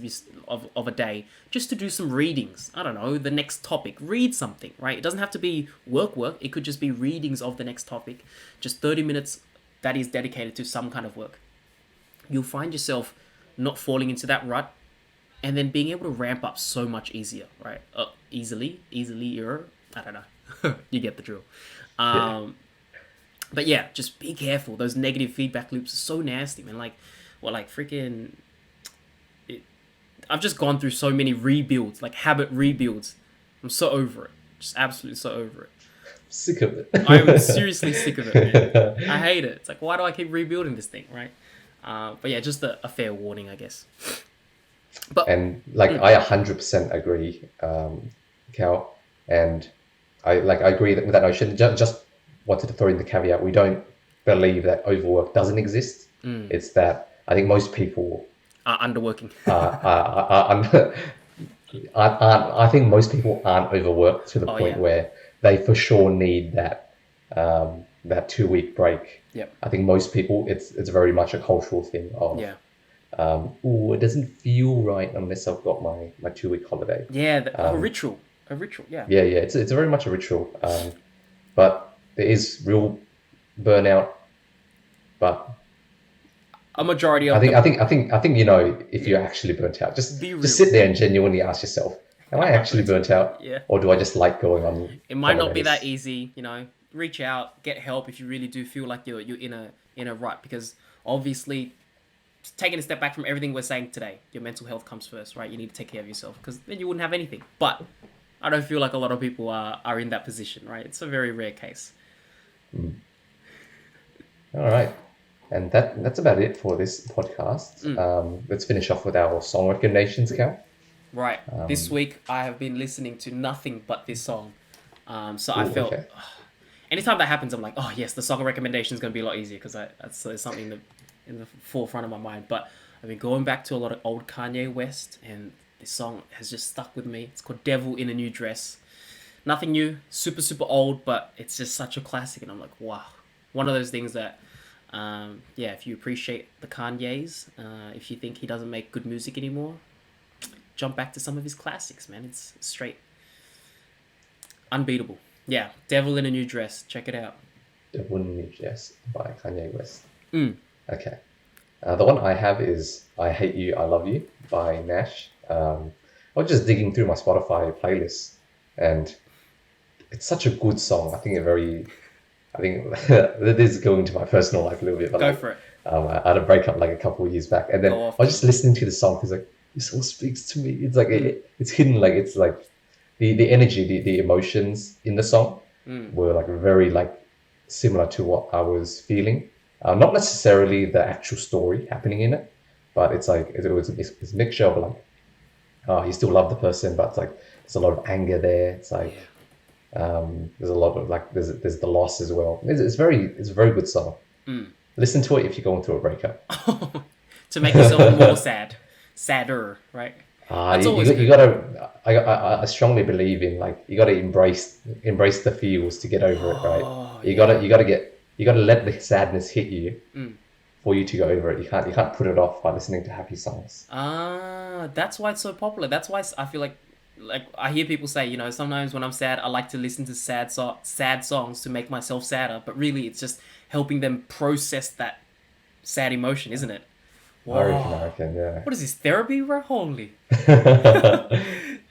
Speaker 2: of a day just to do some readings, I don't know, the next topic, read something, right? It doesn't have to be work. It could just be readings of the next topic. Just 30 minutes that is dedicated to some kind of work. You'll find yourself not falling into that rut, and then being able to ramp up so much easier, right? Easier. I don't know. You get the drill.
Speaker 1: Yeah.
Speaker 2: But yeah, just be careful. Those negative feedback loops are so nasty, man. Like, freaking... I've just gone through so many rebuilds, like habit rebuilds. I'm so over it. Just absolutely so over it.
Speaker 1: Sick of it.
Speaker 2: I'm seriously sick of it, man. I hate it. It's like, why do I keep rebuilding this thing, right? But yeah, just a fair warning, I guess.
Speaker 1: And like, I 100% agree, Cal. And I agree with that notion. Just wanted to throw in the caveat: we don't believe that overwork doesn't exist. It's that I think most people
Speaker 2: are underworking.
Speaker 1: I think most people aren't overworked to the point where they for sure need that 2-week break.
Speaker 2: Yep.
Speaker 1: I think most people, it's very much a cultural thing of it doesn't feel right unless I've got my 2-week holiday.
Speaker 2: Yeah, a ritual. Yeah.
Speaker 1: Yeah. It's very much a ritual. But there is real burnout. But
Speaker 2: a majority of
Speaker 1: I think if you're actually burnt out, just sit there and genuinely ask yourself, am I actually burnt out?
Speaker 2: Yeah.
Speaker 1: Or do I just like going on?
Speaker 2: It might not be that easy, reach out, get help if you really do feel like you're in a rut, because obviously taking a step back from everything we're saying today, your mental health comes first, right? You need to take care of yourself, because then you wouldn't have anything. But I don't feel like a lot of people are in that position, right? It's a very rare case.
Speaker 1: All right. And that's about it for this podcast. Let's finish off with our song recommendations, Cal.
Speaker 2: Right. This week, I have been listening to nothing but this song. So I felt... Okay. Anytime that happens, I'm like, oh, yes, the song recommendation is going to be a lot easier, because that's something in the forefront of my mind. But I've been going back to a lot of old Kanye West, and this song has just stuck with me. It's called Devil in a New Dress. Nothing new, super, super old, but it's just such a classic. And I'm like, wow. One of those things that... if you appreciate the Kanye's, if you think he doesn't make good music anymore, jump back to some of his classics, man. It's straight unbeatable. Yeah, Devil in a New Dress. Check it out.
Speaker 1: Devil in a New Dress by Kanye West. Okay. The one I have is I Hate You, I Love You by Gnash. I was just digging through my Spotify playlist, and it's such a good song. I think this is going into my personal life a little bit. But
Speaker 2: Go for it.
Speaker 1: I had a breakup like a couple of years back, and then I was just listening to the song because like, this song speaks to me. It's like it's hidden, like it's like the energy, the emotions in the song were like very like similar to what I was feeling. Not necessarily the actual story happening in it, but it's like it's a mixture of like, oh, he still loved the person, but it's like there's a lot of anger there. It's like
Speaker 2: Yeah.
Speaker 1: there's a lot of like there's the loss as well. It's a very good song.
Speaker 2: Mm.
Speaker 1: Listen to it if you're going through a breakup.
Speaker 2: To make yourself more sad, sadder, right? That's always
Speaker 1: You
Speaker 2: good.
Speaker 1: gotta. I strongly believe in like you gotta embrace the feels to get over it, right?
Speaker 2: Oh yeah.
Speaker 1: You gotta let the sadness hit you
Speaker 2: Mm.
Speaker 1: for you to go over it. You can't put it off by listening to happy songs.
Speaker 2: Ah, that's why it's so popular. That's why I feel like I hear people say, sometimes when I'm sad, I like to listen to sad songs to make myself sadder. But really, it's just helping them process that sad emotion, isn't it?
Speaker 1: I
Speaker 2: Whoa.
Speaker 1: reckon, yeah.
Speaker 2: What is this, therapy, bro? Holy.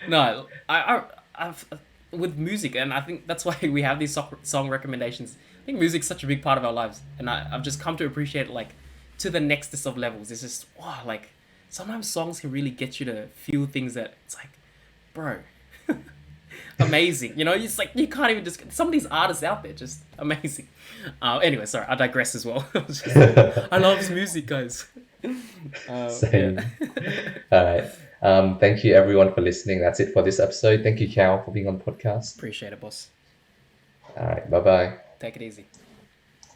Speaker 2: No, I've with music, and I think that's why we have these song recommendations. I think music's such a big part of our lives, and I've just come to appreciate it, like, to the nextest of levels. It's just, wow, like, sometimes songs can really get you to feel things that it's like, bro, amazing. It's like you can't even just. Some of these artists out there just amazing. Anyway, sorry, I digress as well. I love music, guys. Yeah.
Speaker 1: Same. All right. Thank you everyone for listening. That's it for this episode. Thank you, Cal, for being on the podcast.
Speaker 2: Appreciate it, boss.
Speaker 1: All right. Bye bye.
Speaker 2: Take it easy.